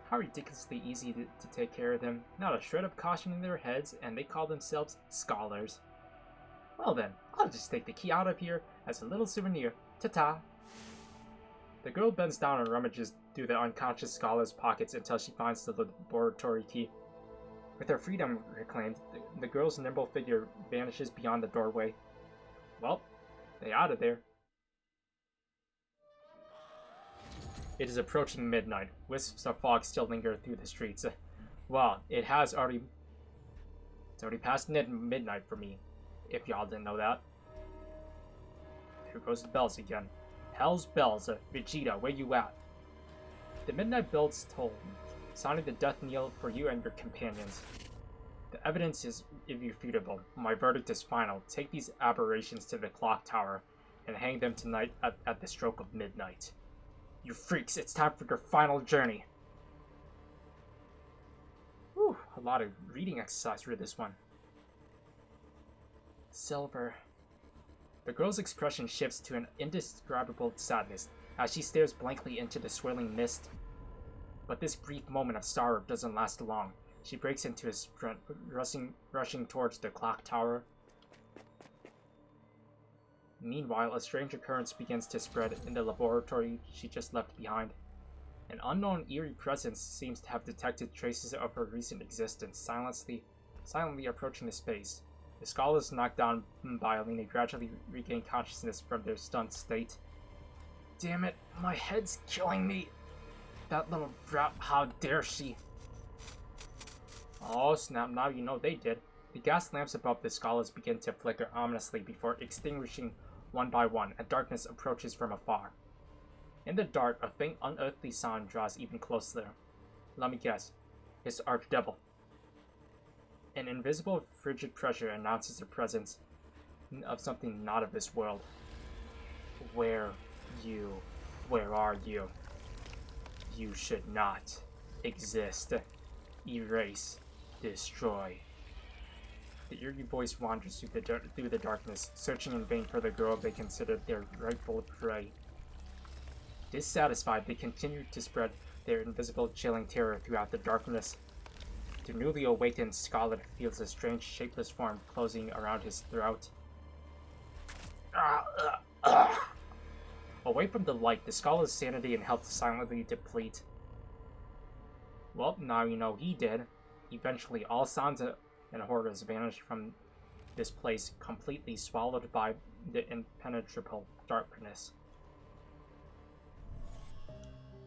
A: How ridiculously easy to take care of them. Not a shred of caution in their heads, and they call themselves scholars. Well then, I'll just take the key out of here as a little souvenir. Ta-ta! The girl bends down and rummages through the unconscious scholar's pockets until she finds the laboratory key. With her freedom reclaimed, the girl's nimble figure vanishes beyond the doorway. Well, they out of there. It is approaching midnight. Wisps of fog still linger through the streets. Well, it's already past midnight for me, if y'all didn't know that. Here goes the bells again. Hell's bells, Vegeta, where you at? The midnight bells toll, sounding the death knell for you and your companions. The evidence is irrefutable. My verdict is final. Take these aberrations to the clock tower and hang them tonight at the stroke of midnight. You freaks, it's time for your final journey. Whew, a lot of reading exercise for this one. Silver. The girl's expression shifts to an indescribable sadness as she stares blankly into the swirling mist. But this brief moment of sorrow doesn't last long. She breaks into a sprint, rushing towards the clock tower. Meanwhile, a strange occurrence begins to spread in the laboratory she just left behind. An unknown eerie presence seems to have detected traces of her recent existence, silently approaching the space. The scholars knocked down by Alina gradually regain consciousness from their stunned state. Damn it, my head's killing me! That little brat, how dare she! Oh snap, now you know they did. The gas lamps above the scholars begin to flicker ominously before extinguishing one by one, and darkness approaches from afar. In the dark, a faint, unearthly sound draws even closer. Let me guess. It's the Archdevil. An invisible, frigid pressure announces the presence of something not of this world. Where are you? You should not exist. Erase. Destroy. The eerie voice wanders through the darkness, searching in vain for the girl they considered their rightful prey. Dissatisfied, they continue to spread their invisible, chilling terror throughout the darkness. The newly awakened scholar feels a strange, shapeless form closing around his throat. Away from the light, the scholar's sanity and health silently deplete. Well, now you know he did. Eventually, all sounds and horrors vanish from this place, completely swallowed by the impenetrable darkness.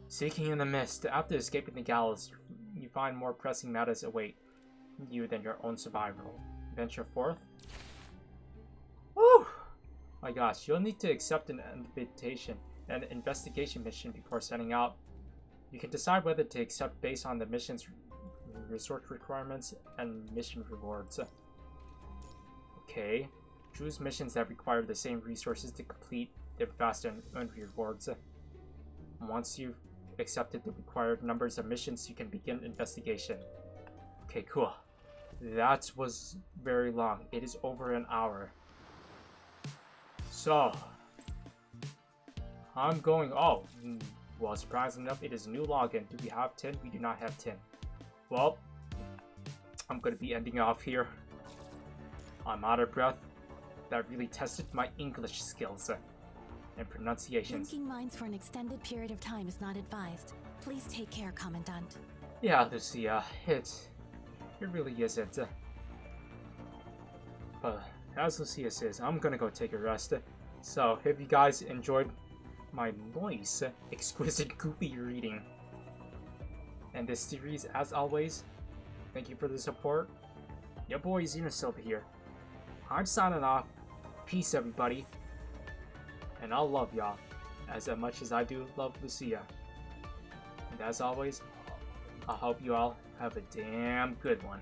A: Seeking in the mist, after escaping the gallows, you find more pressing matters await you than your own survival. Venture forth? Woo! My gosh, you'll need to accept an investigation mission before setting out. You can decide whether to accept based on the mission's resource requirements and mission rewards. Okay. Choose missions that require the same resources to complete them faster and earn rewards. Once you've accepted the required numbers of missions, you can begin investigation. Okay, cool. That was very long. It is over an hour. So, I'm going... Oh, well, surprisingly enough, it is a new login. Do we have 10? We do not have 10. Well, I'm going to be ending off here. I'm out of breath. That really tested my English skills and pronunciations.
B: Linking mines for an extended period of time is not advised. Please take care, Commandant.
A: Yeah, Lucia, it really isn't. But as Lucia says, I'm gonna go take a rest. So, if you guys enjoyed my nice, exquisite, goofy reading and this series, as always, thank you for the support. Your boy XenoSilver here. I'm signing off. Peace, everybody. And I'll love y'all as much as I do love Lucia. And as always, I hope you all have a damn good one.